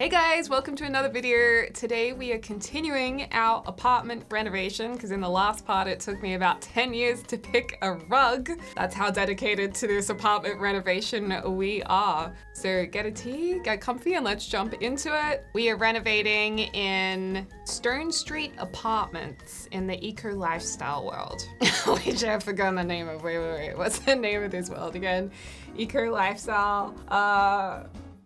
Hey guys, welcome to another video. Today we are continuing our apartment renovation because in the last part it took me about 10 years to pick a rug. That's how dedicated to this apartment renovation we are. So get a tea, get comfy, and let's jump into it. We are renovating in Stone Street Apartments in the eco lifestyle world, which I've forgotten the name of. Wait, what's the name of this world again? Eco lifestyle.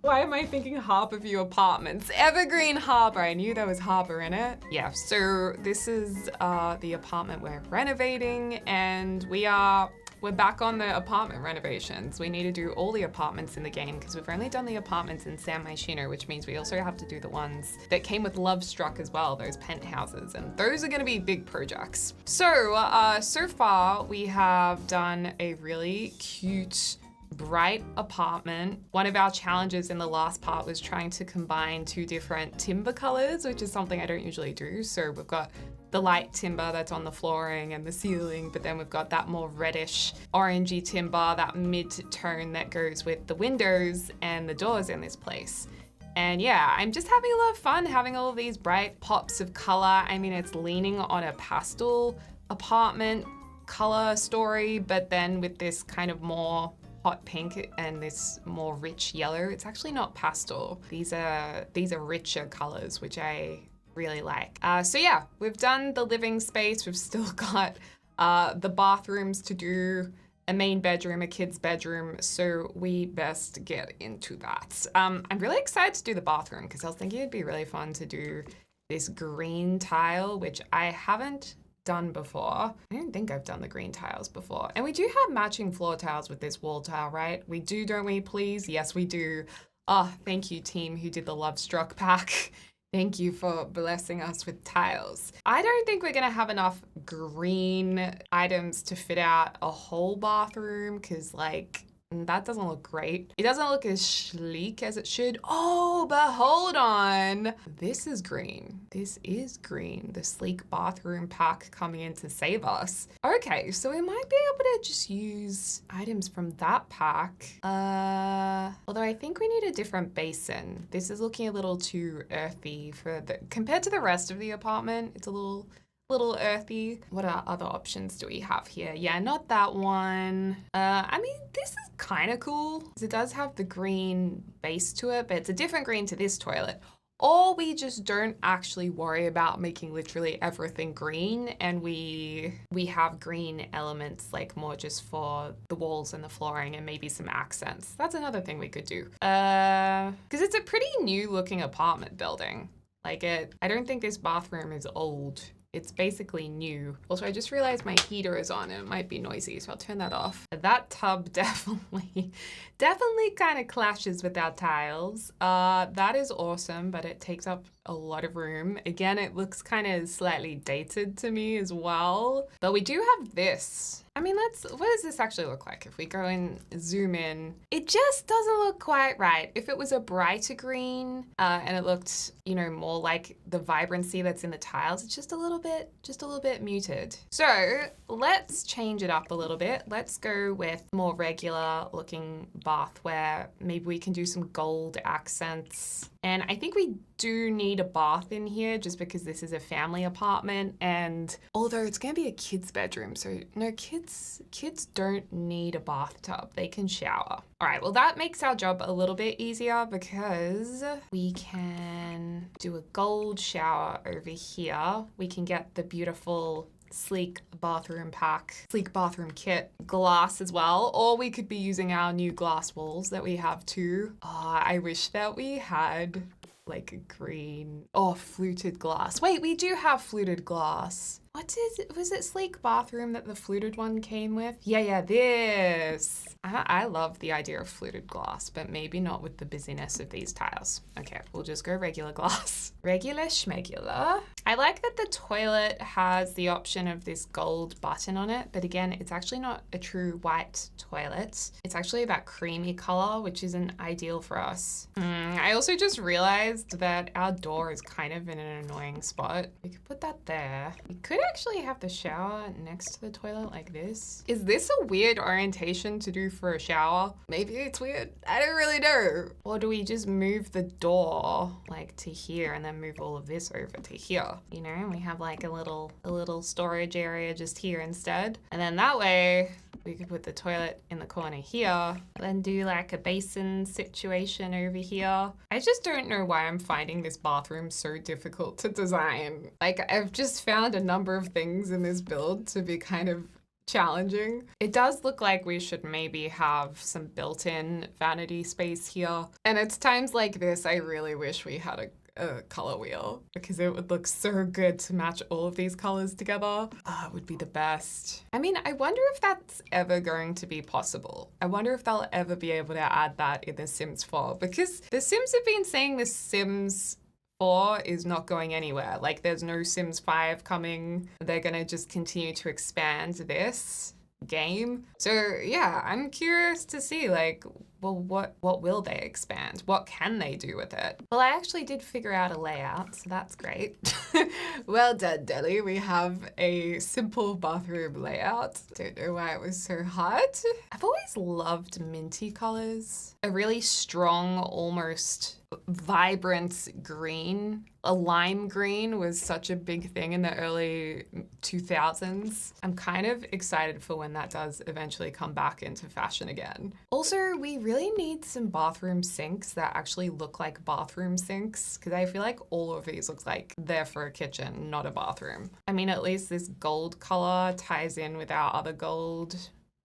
Why am I thinking Harborview Apartments? Evergreen Harbor. I knew there was harbor in it. Yeah, so this is the apartment we're renovating, and we're back on the apartment renovations. We need to do all the apartments in the game because we've only done the apartments in San Myshuno, which means we also have to do the ones that came with Love Struck as well, those penthouses, and those are gonna be big projects. So, so far we have done a really cute, bright apartment. One of our challenges in the last part was trying to combine two different timber colors, which is something I don't usually do. So we've got the light timber that's on the flooring and the ceiling, but then we've got that more reddish orangey timber, that mid-tone that goes with the windows and the doors in this place. And yeah, I'm just having a lot of fun having all of these bright pops of color. I mean, it's leaning on a pastel apartment color story, but then with this kind of more hot pink and this more rich yellow. It's actually not pastel. These are richer colors, which I really like. So yeah, we've done the living space. We've still got the bathrooms to do, a main bedroom, a kid's bedroom, so we best get into that. I'm really excited to do the bathroom because I was thinking it'd be really fun to do this green tile, which I haven't done before. I don't think I've done the green tiles before. And we do have matching floor tiles with this wall tile, right? We do, don't we, please? Yes, we do. Oh, thank you, team who did the Love Struck pack. Thank you for blessing us with tiles. I don't think we're gonna have enough green items to fit out a whole bathroom because that doesn't look great. It doesn't look as sleek as it should. Oh, but hold on. This is green. This is green. The sleek bathroom pack coming in to save us. Okay, so we might be able to just use items from that pack. Although I think we need a different basin. This is looking a little too earthy compared to the rest of the apartment. It's a little earthy. What other options do we have here? Yeah, not that one. I mean, this is kind of cool because it does have the green base to it, but it's a different green to this toilet. Or we just don't actually worry about making literally everything green, and we have green elements like more just for the walls and the flooring and maybe some accents. That's another thing we could do. Because it's a pretty new looking apartment building. I don't think this bathroom is old. It's basically new. Also, I just realized my heater is on and it might be noisy, so I'll turn that off. That tub definitely kind of clashes with our tiles. That is awesome, but it takes up a lot of room. Again, it looks kind of slightly dated to me as well. But we do have this. I mean, what does this actually look like? If we go and zoom in, it just doesn't look quite right. If it was a brighter green and it looked, more like the vibrancy that's in the tiles, it's just a little bit muted. So let's change it up a little bit. Let's go with more regular looking bathware. Maybe we can do some gold accents. And I think we do need a bath in here just because this is a family apartment, and although it's gonna be a kid's bedroom, so no, kids don't need a bathtub, they can shower. All right, well that makes our job a little bit easier because we can do a gold shower over here. We can get the beautiful sleek bathroom kit, glass as well, or we could be using our new glass walls that we have too. Oh, I wish that we had like a green, fluted glass. Wait, we do have fluted glass. Was it sleek bathroom that the fluted one came with? Yeah, this. I love the idea of fluted glass, but maybe not with the busyness of these tiles. Okay, we'll just go regular glass. Regular schmegular. I like that the toilet has the option of this gold button on it, but again, it's actually not a true white toilet. It's actually that creamy color, which isn't ideal for us. I also just realized that our door is kind of in an annoying spot. We could put that there. We could actually have the shower next to the toilet like this. Is this a weird orientation to do for a shower? Maybe it's weird. I don't really know. Or do we just move the door like to here and then move all of this over to here? You know, we have like a little storage area just here instead. And then that way we could put the toilet in the corner here, then do like a basin situation over here. I just don't know why I'm finding this bathroom so difficult to design. Like, I've just found a number of things in this build to be kind of challenging. It does look like we should maybe have some built-in vanity space here. And it's times like this I really wish we had a color wheel, because it would look so good to match all of these colors together. It would be the best. I mean, I wonder if that's ever going to be possible. I wonder if they'll ever be able to add that in The Sims 4, because The Sims have been saying The Sims 4 is not going anywhere. Like, there's no Sims 5 coming. They're gonna just continue to expand this game. So yeah, I'm curious to see, like, well, what will they expand? What can they do with it? Well, I actually did figure out a layout, so that's great. Well done, Deli. We have a simple bathroom layout. Don't know why it was so hard. I've always loved minty colors. A really strong, almost vibrant green. A lime green was such a big thing in the early 2000s. I'm kind of excited for when that does eventually come back into fashion again. Also, we really need some bathroom sinks that actually look like bathroom sinks, because I feel like all of these look like they're for a kitchen, not a bathroom. I mean, at least this gold color ties in with our other gold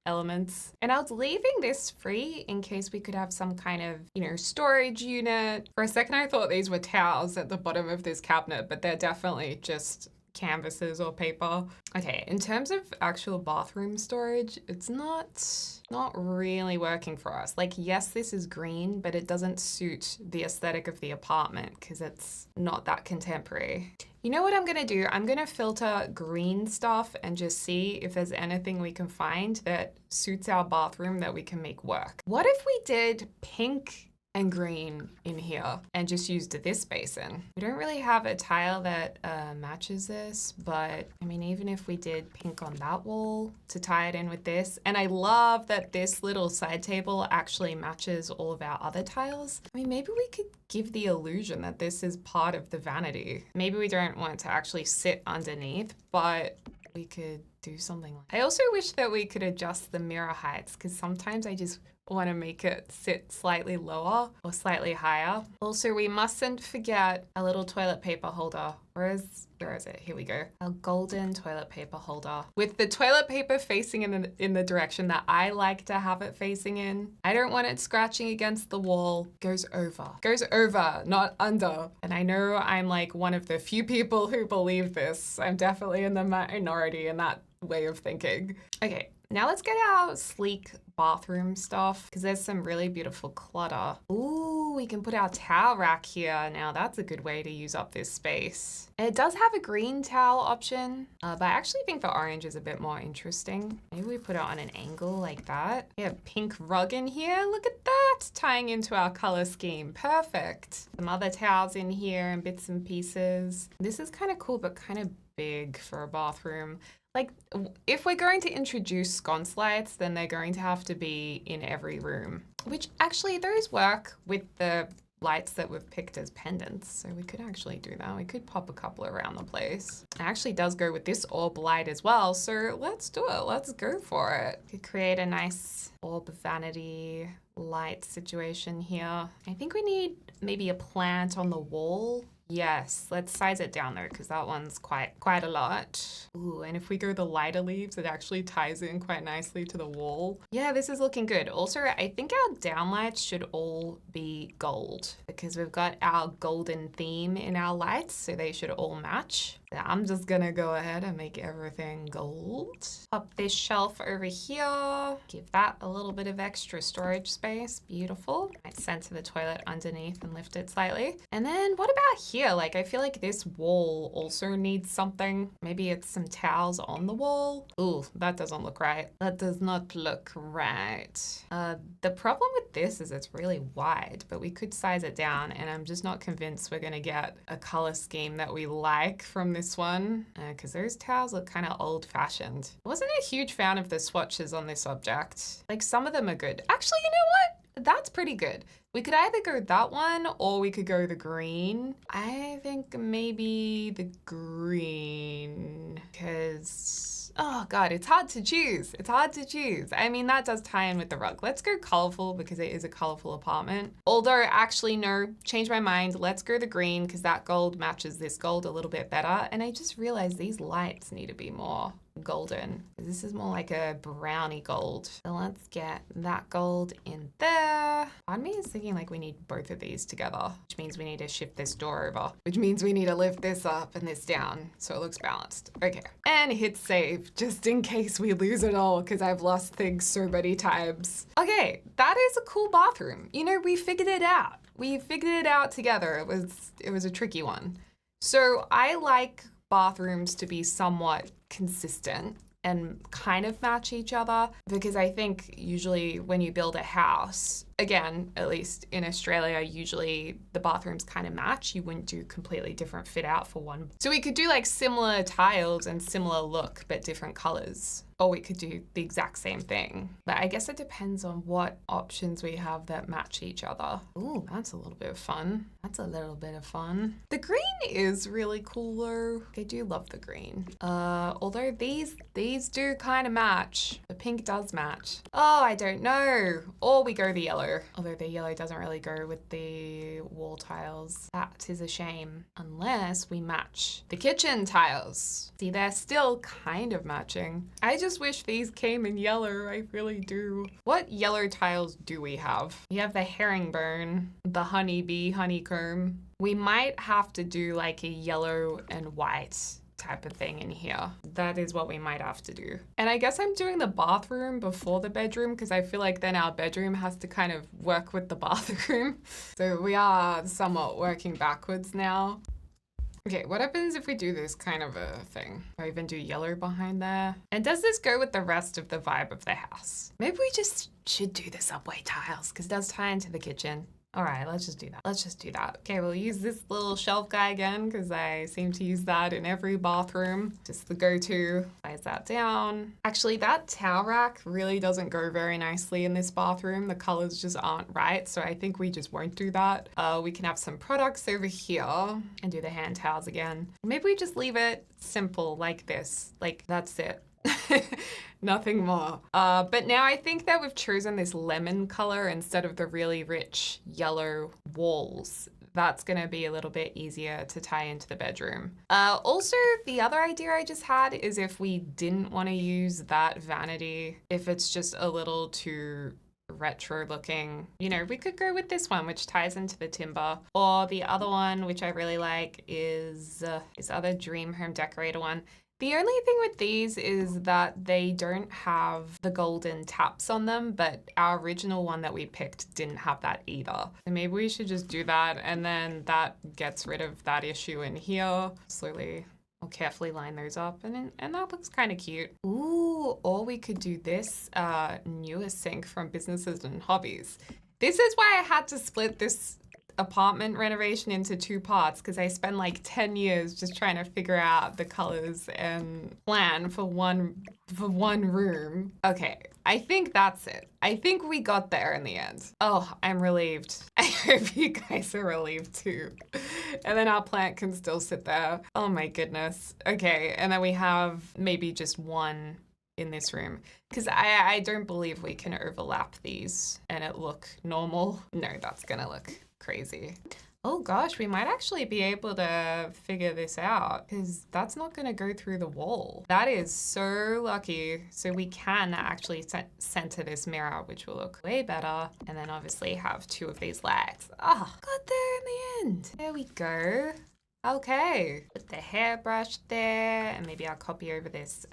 elements. And I was leaving this free in case we could have some kind of, you know, storage unit. For a second, I thought these were towels at the bottom of this cabinet, but they're definitely just canvases or paper. Okay, in terms of actual bathroom storage, it's not really working for us. Like, yes, this is green, but it doesn't suit the aesthetic of the apartment because it's not that contemporary. You know what I'm gonna do? I'm gonna filter green stuff and just see if there's anything we can find that suits our bathroom that we can make work. What if we did pink and green in here and just used this basin? We don't really have a tile that matches this, but I mean, even if we did pink on that wall to tie it in with this, and I love that this little side table actually matches all of our other tiles. I mean, maybe we could give the illusion that this is part of the vanity. Maybe we don't want it to actually sit underneath, but we could do something like that. I also wish that we could adjust the mirror heights, because sometimes I just want to make it sit slightly lower or slightly higher. Also, we mustn't forget a little toilet paper holder. Where is it? Here we go. A golden toilet paper holder with the toilet paper facing in the direction that I like to have it facing in. I don't want it scratching against the wall. Goes over, not under. And I know I'm like one of the few people who believe this. I'm definitely in the minority in that way of thinking. Okay, now let's get our sleek bathroom stuff, because there's some really beautiful clutter. Ooh, we can put our towel rack here. Now that's a good way to use up this space. And it does have a green towel option, but I actually think the orange is a bit more interesting. Maybe we put it on an angle like that. We have pink rug in here. Look at that, tying into our color scheme. Perfect. Some other towels in here and bits and pieces. This is kind of cool, but kind of big for a bathroom. Like, if we're going to introduce sconce lights, then they're going to have to be in every room, which actually those work with the lights that we've picked as pendants. So we could actually do that. We could pop a couple around the place. It actually does go with this orb light as well. So let's do it. Let's go for it. We could create a nice orb vanity light situation here. I think we need maybe a plant on the wall. Yes, let's size it down though, because that one's quite a lot. Ooh, and if we go the lighter leaves, it actually ties in quite nicely to the wall. Yeah, this is looking good. Also, I think our downlights should all be gold, because we've got our golden theme in our lights, so they should all match. I'm just gonna go ahead and make everything gold. Pop this shelf over here. Give that a little bit of extra storage space. Beautiful. I center the toilet underneath and lift it slightly. And then what about here? Like, I feel like this wall also needs something. Maybe it's some towels on the wall. Ooh, that doesn't look right. That does not look right. The problem with this is it's really wide, but we could size it down, and I'm just not convinced we're gonna get a color scheme that we like from this one, because those towels look kind of old-fashioned. I wasn't a huge fan of the swatches on this object. Like, some of them are good. Actually, you know what? That's pretty good. We could either go that one or we could go the green. I think maybe the green, because, oh God, it's hard to choose. It's hard to choose. I mean, that does tie in with the rug. Let's go colorful because it is a colorful apartment. Although, actually, no, change my mind. Let's go the green because that gold matches this gold a little bit better. And I just realized these lights need to be more golden. This is more like a browny gold. So let's get that gold in there. Part of me is thinking like we need both of these together, which means we need to shift this door over, which means we need to lift this up and this down so it looks balanced. Okay, and hit save just in case we lose it all because I've lost things so many times. Okay, that is a cool bathroom. You know, we figured it out. We figured it out together. It was a tricky one. So I like bathrooms to be somewhat consistent and kind of match each other, because I think usually when you build a house, again, at least in Australia, usually the bathrooms kind of match. You wouldn't do completely different fit out for one. So we could do like similar tiles and similar look, but different colors. Or we could do the exact same thing. But I guess it depends on what options we have that match each other. Ooh, that's a little bit of fun. That's a little bit of fun. The green is really cool though. I do love the green. Although these do kind of match. The pink does match. Oh, I don't know. Or we go the yellow. Although the yellow doesn't really go with the wall tiles. That is a shame. Unless we match the kitchen tiles. See, they're still kind of matching. I just wish these came in yellow. I really do. What yellow tiles do we have? We have the herringbone, the honeybee, honeycomb. We might have to do like a yellow and white type of thing in here. That is what we might have to do. And I guess I'm doing the bathroom before the bedroom because I feel like then our bedroom has to kind of work with the bathroom. So we are somewhat working backwards now. Okay, what happens if we do this kind of a thing? Or even do yellow behind there? And does this go with the rest of the vibe of the house? Maybe we just should do the subway tiles because it does tie into the kitchen. All right, let's just do that. Let's just do that. Okay, we'll use this little shelf guy again because I seem to use that in every bathroom. Just the go-to. Size that down. Actually, that towel rack really doesn't go very nicely in this bathroom. The colors just aren't right, so I think we just won't do that. We can have some products over here and do the hand towels again. Maybe we just leave it simple like this. Like, that's it. Nothing more. But now I think that we've chosen this lemon color instead of the really rich yellow walls. That's gonna be a little bit easier to tie into the bedroom. Also, the other idea I just had is if we didn't want to use that vanity, if it's just a little too retro looking, you know, we could go with this one, which ties into the timber. Or the other one, which I really like, is this other dream home decorator one. The only thing with these is that they don't have the golden taps on them, but our original one that we picked didn't have that either. So maybe we should just do that, and then that gets rid of that issue in here. Slowly, I'll carefully line those up, and that looks kind of cute. Ooh, or we could do this newest sink from Businesses and Hobbies. This is why I had to split this apartment renovation into two parts, because I spent like 10 years just trying to figure out the colors and plan for one room. Okay, I think that's it. I think we got there in the end. Oh, I'm relieved. I hope you guys are relieved too. And then our plant can still sit there. Oh my goodness. Okay, and then we have maybe just one in this room, because I don't believe we can overlap these and it look normal. No, that's gonna look crazy. Oh gosh, we might actually be able to figure this out because that's not going to go through the wall. That is so lucky. So we can actually center this mirror, which will look way better. And then obviously have two of these lights. Oh, got there in the end. There we go. Okay, put the hairbrush there, and maybe I'll copy over this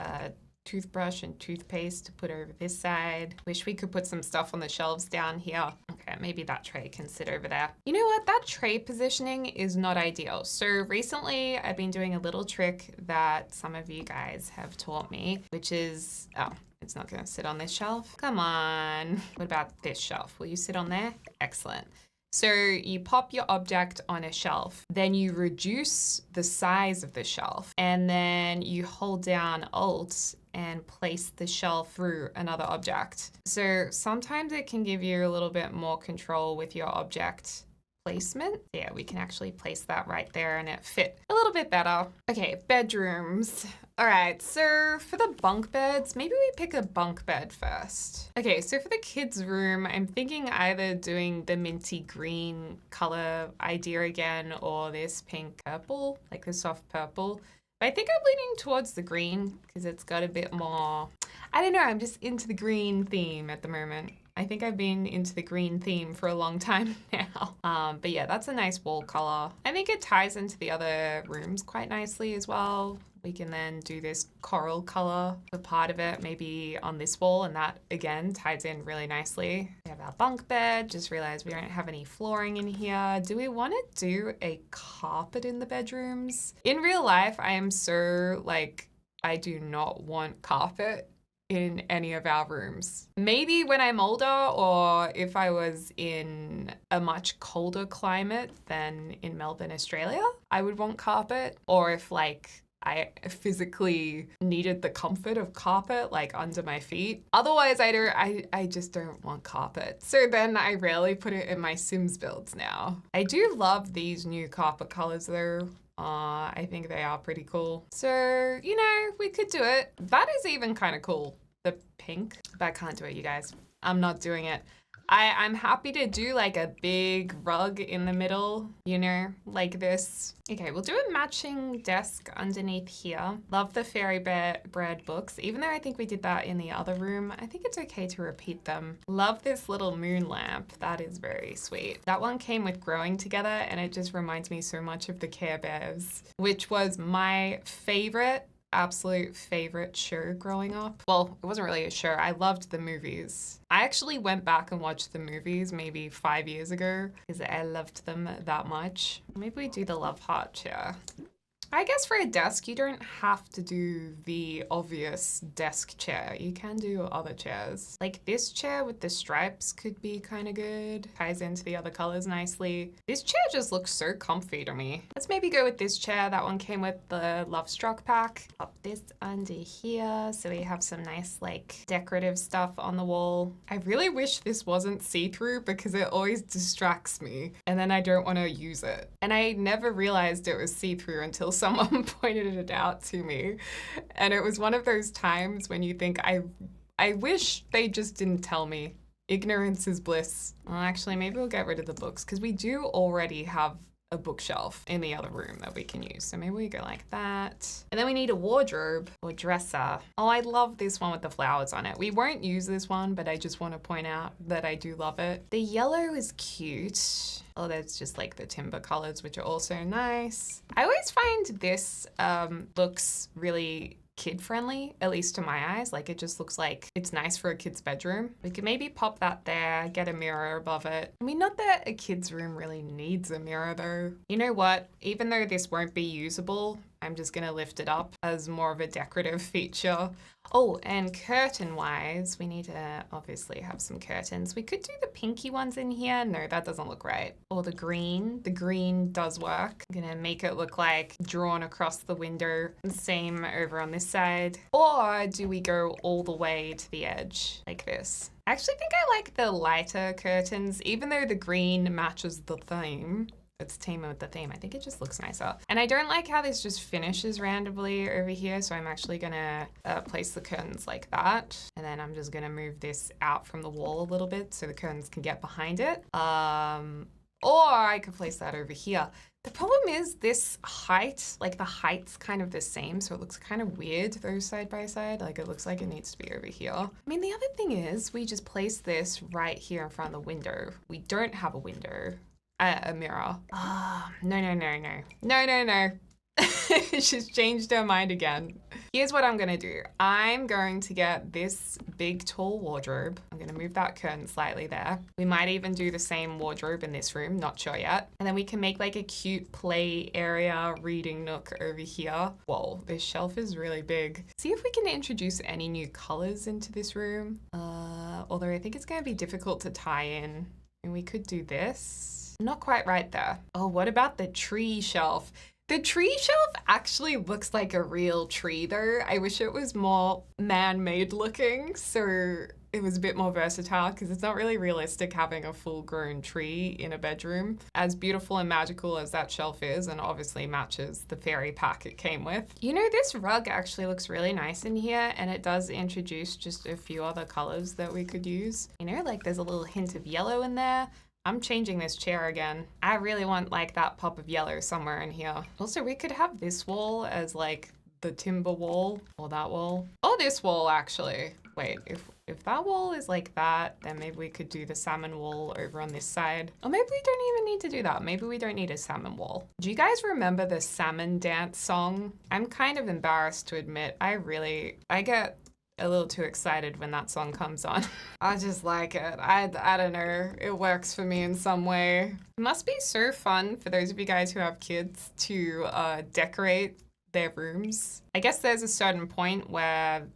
toothbrush and toothpaste to put over this side. Wish we could put some stuff on the shelves down here. Okay, maybe that tray can sit over there. You know what? That tray positioning is not ideal. So recently I've been doing a little trick that some of you guys have taught me, which is, oh, it's not gonna sit on this shelf. Come on. What about this shelf? Will you sit on there? Excellent. So you pop your object on a shelf, then you reduce the size of the shelf, and then you hold down Alt and place the shelf through another object. So sometimes it can give you a little bit more control with your object placement. Yeah, we can actually place that right there and it fit a little bit better. Okay, bedrooms. All right, so for the bunk beds, maybe we pick a bunk bed first. Okay, so for the kids' room, I'm thinking either doing the minty green color idea again or this pink purple, like the soft purple. But I think I'm leaning towards the green because it's got a bit more, I don't know, I'm just into the green theme at the moment. I think I've been into the green theme for a long time now. But yeah, that's a nice wall color. I think it ties into the other rooms quite nicely as well. We can then do this coral color for part of it, maybe on this wall, and that again ties in really nicely. We have our bunk bed, just realized we don't have any flooring in here. Do we want to do a carpet in the bedrooms? In real life, I am so like, I do not want carpet in any of our rooms. Maybe when I'm older or if I was in a much colder climate than in Melbourne, Australia, I would want carpet. Or if like I physically needed the comfort of carpet like under my feet. Otherwise, I just don't want carpet. So then I rarely put it in my Sims builds now. I do love these new carpet colors though. I think they are pretty cool. So, you know, we could do it. That is even kind of cool. The pink, but I can't do it, you guys. I'm not doing it. I'm happy to do like a big rug in the middle, you know, like this. Okay, we'll do a matching desk underneath here. Love the fairy bread books. Even though I think we did that in the other room, I think it's okay to repeat them. Love this little moon lamp. That is very sweet. That one came with Growing Together and it just reminds me so much of the Care Bears, which was my absolute favorite show growing up. Well, it wasn't really a show. I loved the movies. I actually went back and watched the movies maybe 5 years ago because I loved them that much. Maybe we do the love heart chair. I guess for a desk, you don't have to do the obvious desk chair. You can do other chairs. Like this chair with the stripes could be kind of good. Ties into the other colors nicely. This chair just looks so comfy to me. Let's maybe go with this chair. That one came with the Love Struck pack. Pop this under here so we have some nice like decorative stuff on the wall. I really wish this wasn't see-through because it always distracts me and then I don't want to use it. And I never realized it was see-through until someone pointed it out to me. And it was one of those times when you think, I wish they just didn't tell me. Ignorance is bliss. Well, actually, maybe we'll get rid of the books because we do already have a bookshelf in the other room that we can use. So maybe we go like that. And then we need a wardrobe or dresser. Oh, I love this one with the flowers on it. We won't use this one, but I just want to point out that I do love it. The yellow is cute. Oh, that's just like the timber colors, which are also nice. I always find this looks really kid-friendly, at least to my eyes. Like it just looks like it's nice for a kid's bedroom. We could maybe pop that there, get a mirror above it. I mean, not that a kid's room really needs a mirror though. You know what? Even though this won't be usable, I'm just gonna lift it up as more of a decorative feature. Oh, and curtain-wise, we need to obviously have some curtains. We could do the pinky ones in here. No, that doesn't look right. Or the green. The green does work. I'm gonna make it look like drawn across the window. Same over on this side. Or do we go all the way to the edge like this? I actually think I like the lighter curtains, even though the green matches the theme. It's teaming with the theme. I think it just looks nicer. And I don't like how this just finishes randomly over here. So I'm actually gonna place the curtains like that. And then I'm just gonna move this out from the wall a little bit so the curtains can get behind it. Or I could place that over here. The problem is this height, like the height's kind of the same. So it looks kind of weird, those side by side. Like it looks like it needs to be over here. I mean, the other thing is we just place this right here in front of the window. We don't have a window. A mirror. Ah, no, no, no, no. No, no, no. She's changed her mind again. Here's what I'm gonna do. I'm going to get this big tall wardrobe. I'm gonna move that curtain slightly there. We might even do the same wardrobe in this room, not sure yet. And then we can make like a cute play area, reading nook over here. Whoa, this shelf is really big. See if we can introduce any new colors into this room. Although I think it's gonna be difficult to tie in. And we could do this. Not quite right there. Oh, what about the tree shelf? The tree shelf actually looks like a real tree though. I wish it was more man-made looking, so it was a bit more versatile, because it's not really realistic having a full-grown tree in a bedroom. As beautiful and magical as that shelf is, and obviously matches the fairy pack it came with. You know, this rug actually looks really nice in here, and it does introduce just a few other colors that we could use. You know, like there's a little hint of yellow in there. I'm changing this chair again. I really want like that pop of yellow somewhere in here. Also, we could have this wall as like the timber wall, or that wall. Oh, this wall actually. Wait, if that wall is like that, then maybe we could do the salmon wall over on this side. Or maybe we don't even need to do that. Maybe we don't need a salmon wall. Do you guys remember the salmon dance song? I'm kind of embarrassed to admit, I get a little too excited when that song comes on. I just like it. I don't know. It works for me in some way. It must be so fun for those of you guys who have kids to decorate their rooms. I guess there's a certain point where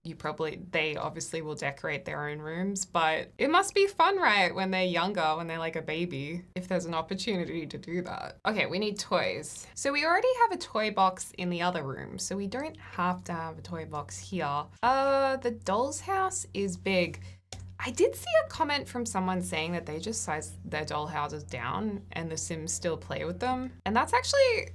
they obviously will decorate their own rooms, but it must be fun, right? When they're younger, when they're like a baby, if there's an opportunity to do that. Okay, we need toys. So we already have a toy box in the other room, so we don't have to have a toy box here. The doll's house is big. I did see a comment from someone saying that they just size their doll houses down and the Sims still play with them. And that's actually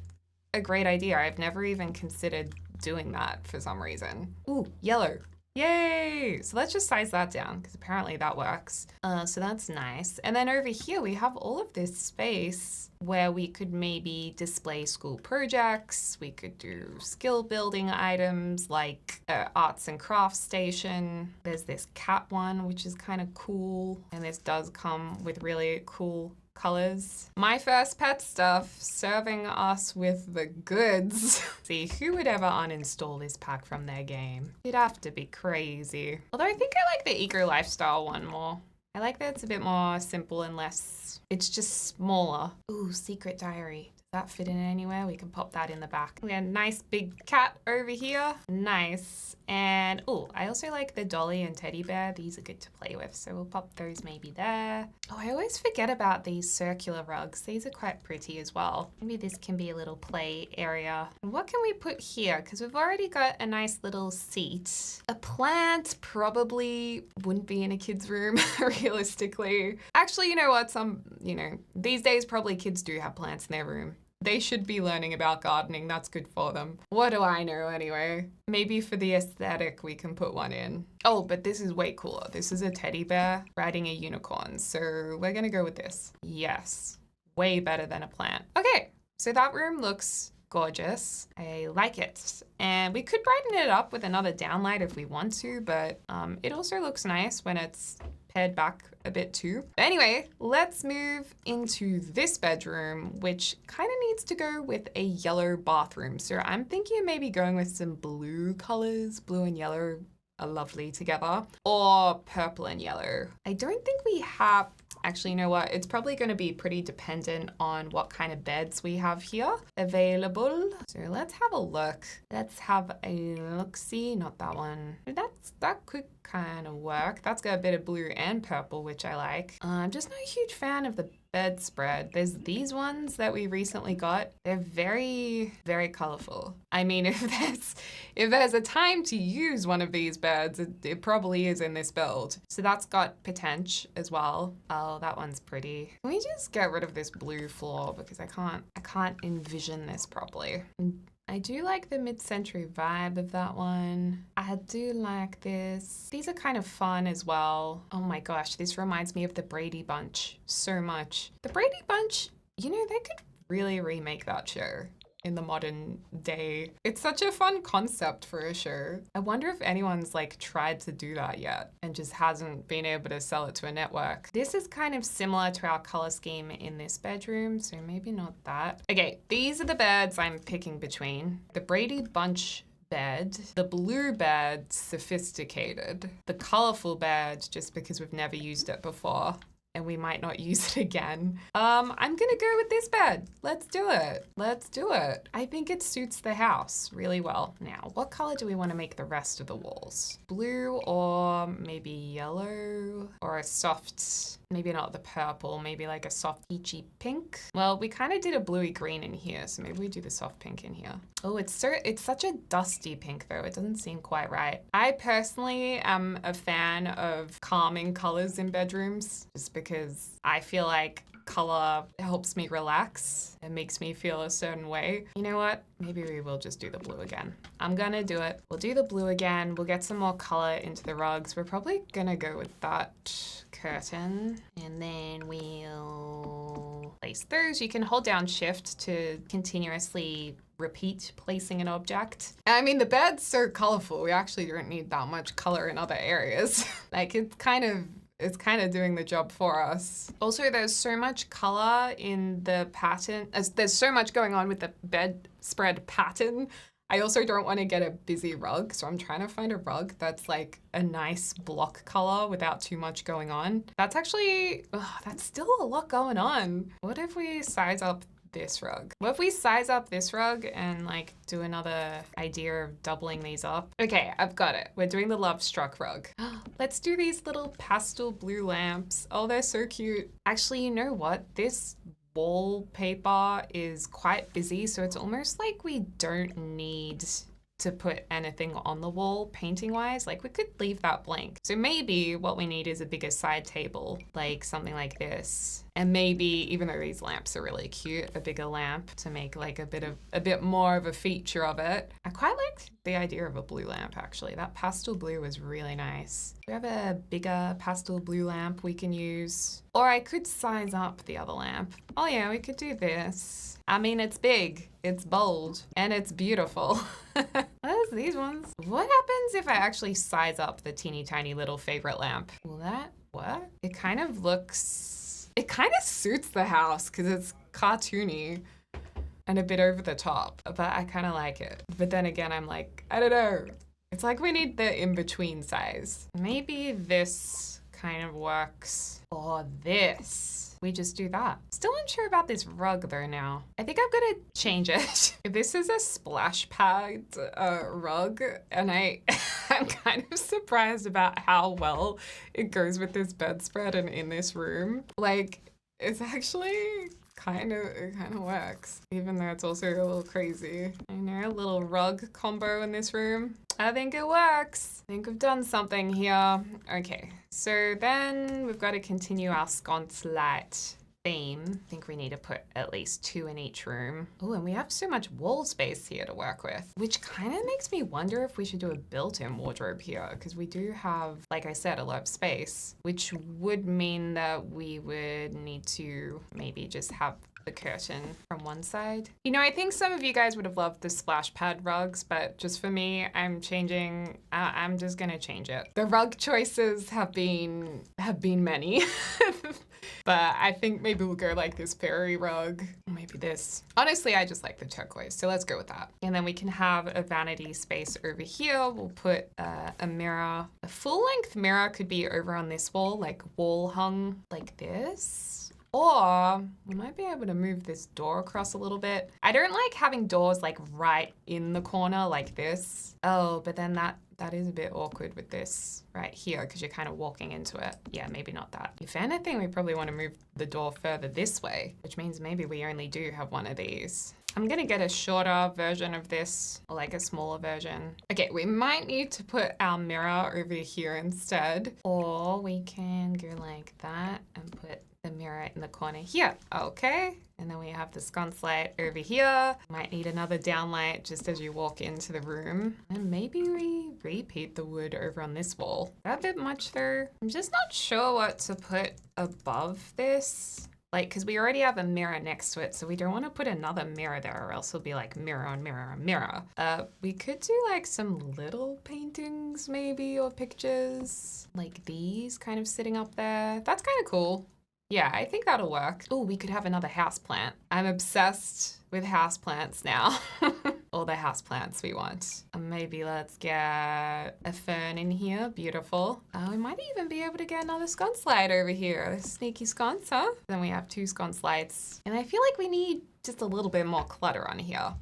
a great idea. I've never even considered doing that for some reason. Ooh, yellow. Yay! So let's just size that down, because apparently that works. So that's nice. And then over here we have all of this space where we could maybe display school projects. We could do skill building items like arts and crafts station. There's this cat one, which is kind of cool. And this does come with really cool colors. My first pet stuff, serving us with the goods. See, who would ever uninstall this pack from their game? You'd have to be crazy. Although I think I like the eco lifestyle one more. I like that it's a bit more simple and less, it's just smaller. Ooh, secret diary. Does that fit in anywhere? We can pop that in the back. We got a nice big cat over here. Nice. And oh, I also like the dolly and teddy bear. These are good to play with, so we'll pop those maybe there. Oh, I always forget about these circular rugs. These are quite pretty as well. Maybe this can be a little play area. And what can we put here? Because we've already got a nice little seat. A plant probably wouldn't be in a kid's room, realistically. Actually, you know what? These days probably kids do have plants in their room. They should be learning about gardening. That's good for them. What do I know anyway? Maybe for the aesthetic, we can put one in. Oh, but this is way cooler. This is a teddy bear riding a unicorn. So we're gonna go with this. Yes, way better than a plant. Okay, so that room looks gorgeous. I like it. And we could brighten it up with another downlight if we want to, but it also looks nice when it's paired back a bit too. But anyway, let's move into this bedroom, which kind of needs to go with a yellow bathroom. So I'm thinking of maybe going with some blue colors. Blue and yellow are lovely together, or purple and yellow. I don't think we have, actually, you know what? It's probably going to be pretty dependent on what kind of beds we have here available. So let's have a look. Let's have a look-see. Not that one. That could kind of work. That's got a bit of blue and purple, which I like. I'm just not a huge fan of the bedspread. There's these ones that we recently got. They're very, very colorful. I mean, if there's a time to use one of these beds, it probably is in this build. So that's got potential as well. Oh, that one's pretty. Can we just get rid of this blue floor, because I can't envision this properly. I do like the mid-century vibe of that one. I do like this. These are kind of fun as well. Oh my gosh, this reminds me of the Brady Bunch so much. The Brady Bunch, you know, they could really remake that show in the modern day. It's such a fun concept for a show. I wonder if anyone's like tried to do that yet and just hasn't been able to sell it to a network. This is kind of similar to our color scheme in this bedroom, so maybe not that. Okay, these are the beds I'm picking between. The Brady Bunch bed, the blue bed, sophisticated, the colorful bed, just because we've never used it before and we might not use it again. I'm gonna go with this bed. Let's do it. Let's do it. I think it suits the house really well. Now, what color do we want to make the rest of the walls? Blue or maybe yellow or a soft, maybe not the purple, maybe like a soft peachy pink. Well, we kind of did a bluey green in here, so maybe we do the soft pink in here. Oh, it's such a dusty pink though. It doesn't seem quite right. I personally am a fan of calming colors in bedrooms just because I feel like color helps me relax. It makes me feel a certain way. You know what? Maybe we will just do the blue again. I'm gonna do it. We'll do the blue again. We'll get some more color into the rugs. We're probably gonna go with that curtain. And then we'll place those. You can hold down shift to continuously repeat placing an object. I mean, the bed's so colorful. We actually don't need that much color in other areas. Like it's kind of doing the job for us. Also, there's so much color in the pattern. There's so much going on with the bedspread pattern. I also don't want to get a busy rug, so I'm trying to find a rug that's like a nice block color without too much going on. That's still a lot going on. What if we size up this rug? What if we size up this rug and like do another idea of doubling these up? Okay, I've got it. We're doing the Love Struck rug. Let's do these little pastel blue lamps. Oh, they're so cute. Actually, you know what? This wallpaper is quite busy, so it's almost like we don't need to put anything on the wall painting wise. Like we could leave that blank. So maybe what we need is a bigger side table, like something like this. And maybe, even though these lamps are really cute, a bigger lamp to make like a bit more of a feature of it. I quite like the idea of a blue lamp actually. That pastel blue was really nice. We have a bigger pastel blue lamp we can use. Or I could size up the other lamp. Oh yeah, we could do this. I mean, it's big, it's bold, and it's beautiful. What's these ones? What happens if I actually size up the teeny tiny little favorite lamp? Will that work? It kind of suits the house because it's cartoony and a bit over the top, but I kind of like it. But then again, I'm like, I don't know. It's like we need the in-between size. Maybe this kind of works, or this. We just do that. Still unsure about this rug though now. I think I'm gonna change it. This is a splash pad rug, and I'm kind of surprised about how well it goes with this bedspread and in this room. Like, it's actually it kind of works, even though it's also a little crazy. I know, a little rug combo in this room. I think it works. I think we've done something here. Okay, so then we've got to continue our sconce light theme. I think we need to put at least 2 in each room. Oh, and we have so much wall space here to work with, which kind of makes me wonder if we should do a built-in wardrobe here, because we do have, like I said, a lot of space, which would mean that we would need to maybe just have the curtain from one side. You know, I think some of you guys would have loved the splash pad rugs, but just for me, I'm just gonna change it. The rug choices have been many. But I think maybe we'll go like this fairy rug, maybe this. Honestly, I just like the turquoise, so let's go with that. And then we can have a vanity space over here. We'll put a mirror. A full-length mirror could be over on this wall, like wall hung like this. Or we might be able to move this door across a little bit. I don't like having doors like right in the corner like this. Oh, but then that is a bit awkward with this right here because you're kind of walking into it. Yeah, maybe not that. If anything, we probably want to move the door further this way, which means maybe we only do have one of these. I'm gonna get a shorter version of this, or like a smaller version. Okay, we might need to put our mirror over here instead, or we can go like that and put the mirror in the corner here. Okay, and then we have the sconce light over here. Might need another downlight just as you walk into the room. And maybe we repeat the wood over on this wall. That a bit much though. I'm just not sure what to put above this. Like, because we already have a mirror next to it, so we don't want to put another mirror there or else it'll be like mirror on mirror on mirror. We could do like some little paintings maybe or pictures like these kind of sitting up there. That's kind of cool. Yeah, I think that'll work. Oh, we could have another house plant. I'm obsessed with house plants now. All the house plants we want. Maybe let's get a fern in here. Beautiful. We might even be able to get another sconce light over here. A sneaky sconce, huh? Then we have 2 sconce lights. And I feel like we need just a little bit more clutter on here.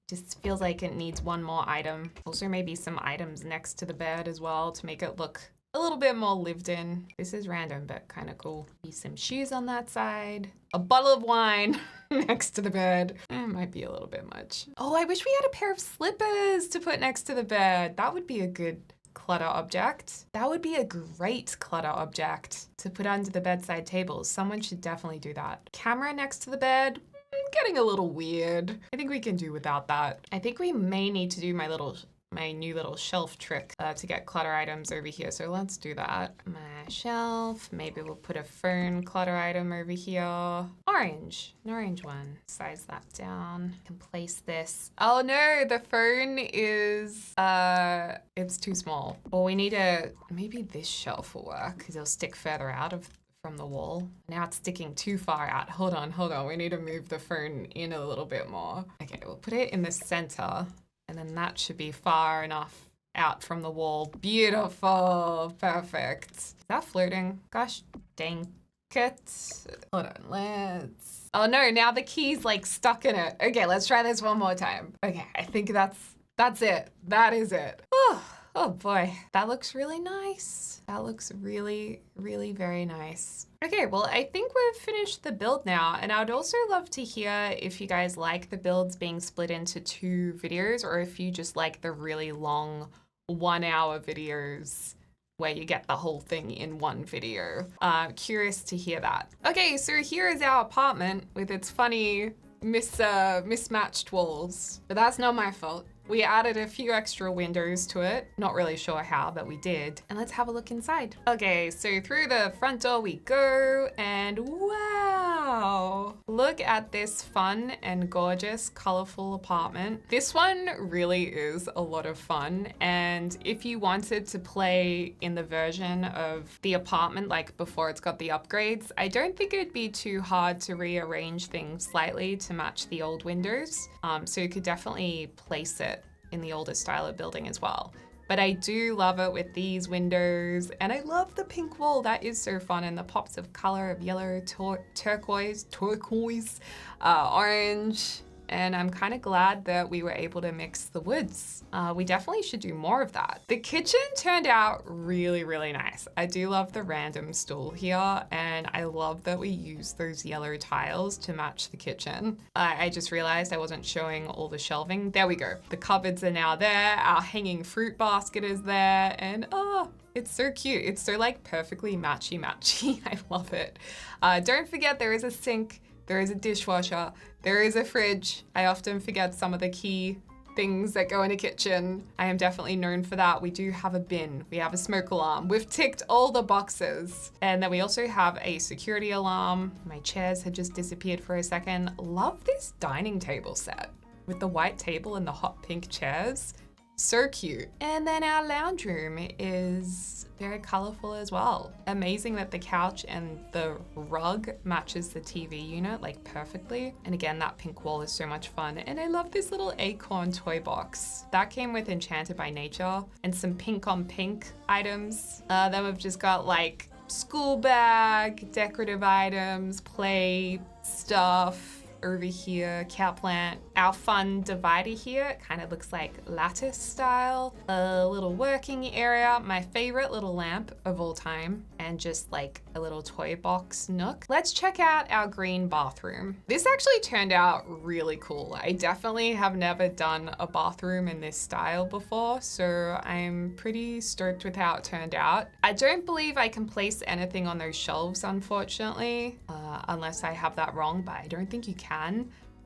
Just feels like it needs one more item. Also maybe some items next to the bed as well to make it look a little bit more lived in. This is random, but kind of cool. Maybe some shoes on that side. A bottle of wine next to the bed. It might be a little bit much. Oh, I wish we had a pair of slippers to put next to the bed. That would be a good clutter object. That would be a great clutter object to put under the bedside table. Someone should definitely do that. Camera next to the bed. Getting a little weird. I think we can do without that. I think we may need to do my new little shelf trick to get clutter items over here. So let's do that. My shelf, maybe we'll put a fern clutter item over here. Orange, an orange one. Size that down. I can place this. Oh no, the fern is, it's too small. Well, we need maybe this shelf will work because it'll stick further out from the wall. Now it's sticking too far out. Hold on. We need to move the fern in a little bit more. Okay, we'll put it in the center. And then that should be far enough out from the wall. Beautiful. Perfect. Is that floating? Gosh dang it. Hold on, let's... Oh no, now the key's like stuck in it. Okay, let's try this one more time. Okay, I think that's it. That is it. Oh boy, that looks really nice. That looks really, really very nice. Okay, well, I think we've finished the build now, and I would also love to hear if you guys like the builds being split into 2 videos, or if you just like the really long 1-hour videos where you get the whole thing in one video. Curious to hear that. Okay, so here is our apartment with its funny mismatched walls, but that's not my fault. We added a few extra windows to it. Not really sure how, but we did. And let's have a look inside. Okay, so through the front door we go, and wow! Look at this fun and gorgeous, colorful apartment. This one really is a lot of fun, and if you wanted to play in the version of the apartment, like before it's got the upgrades, I don't think it'd be too hard to rearrange things slightly to match the old windows. So you could definitely place it in the older style of building as well. But I do love it with these windows, and I love the pink wall. That is so fun, and the pops of color of yellow, turquoise, orange. And I'm kind of glad that we were able to mix the woods. We definitely should do more of that. The kitchen turned out really, really nice. I do love the random stool here, and I love that we use those yellow tiles to match the kitchen. I just realized I wasn't showing all the shelving. There we go. The cupboards are now there. Our hanging fruit basket is there, and it's so cute. It's so like perfectly matchy. I love it. Don't forget there is a sink. There is a dishwasher, there is a fridge. I often forget some of the key things that go in a kitchen. I am definitely known for that. We do have a bin, we have a smoke alarm. We've ticked all the boxes. And then we also have a security alarm. My chairs had just disappeared for a second. Love this dining table set with the white table and the hot pink chairs. So cute. And then our lounge room is very colorful as well. Amazing that the couch and the rug matches the TV unit like perfectly. And again, that pink wall is so much fun. And I love this little acorn toy box. That came with Enchanted by Nature and some pink on pink items. Then we've just got like school bag, decorative items, play stuff. Over here, cat plant. Our fun divider here kind of looks like lattice style. A little working area, my favorite little lamp of all time, and just like a little toy box nook. Let's check out our green bathroom. This actually turned out really cool. I definitely have never done a bathroom in this style before, so I'm pretty stoked with how it turned out. I don't believe I can place anything on those shelves, unfortunately, unless I have that wrong, but I don't think you can.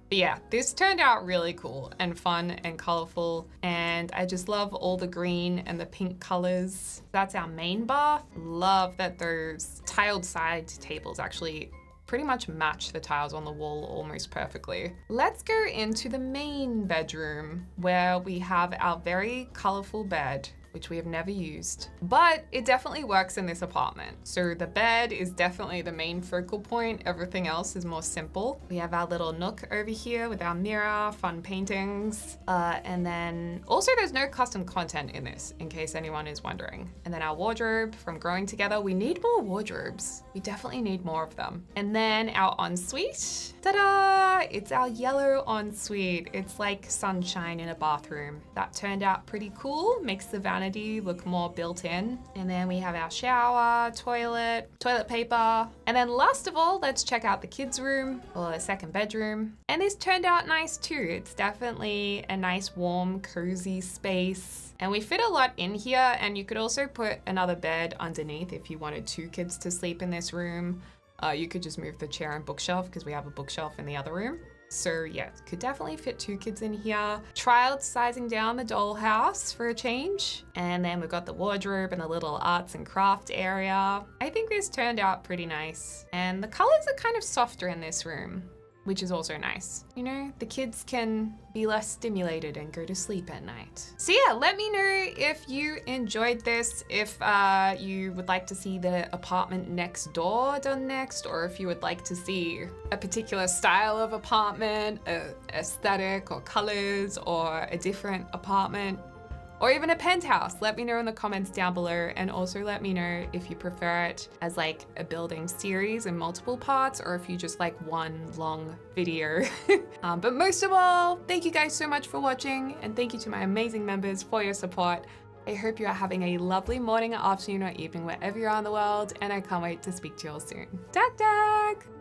But yeah, this turned out really cool and fun and colorful, and I just love all the green and the pink colors. That's our main bath. Love that those tiled side tables actually pretty much match the tiles on the wall almost perfectly. Let's go into the main bedroom where we have our very colorful bed, which we have never used, but it definitely works in this apartment. So the bed is definitely the main focal point. Everything else is more simple. We have our little nook over here with our mirror, fun paintings. And then also there's no custom content in this, in case anyone is wondering. And then our wardrobe from Growing Together. We need more wardrobes. We definitely need more of them. And then our ensuite. Ta-da! It's our yellow ensuite. It's like sunshine in a bathroom. That turned out pretty cool. Makes the vanity look more built in. And then we have our shower, toilet paper. And then last of all, let's check out the kids' room or a second bedroom. And this turned out nice too. It's definitely a nice, warm, cozy space. And we fit a lot in here, and you could also put another bed underneath if you wanted 2 kids to sleep in this room. You could just move the chair and bookshelf because we have a bookshelf in the other room. So yeah, could definitely fit 2 kids in here. Trialed sizing down the dollhouse for a change. And then we've got the wardrobe and the little arts and craft area. I think this turned out pretty nice. And the colors are kind of softer in this room, which is also nice. You know, the kids can be less stimulated and go to sleep at night. So yeah, let me know if you enjoyed this, if you would like to see the apartment next door done next, or if you would like to see a particular style of apartment, aesthetic or colors, or a different apartment, or even a penthouse. Let me know in the comments down below, and also let me know if you prefer it as like a building series in multiple parts, or if you just like one long video. But most of all, thank you guys so much for watching, and thank you to my amazing members for your support. I hope you are having a lovely morning, afternoon, or evening wherever you are in the world, and I can't wait to speak to you all soon. Dag dag!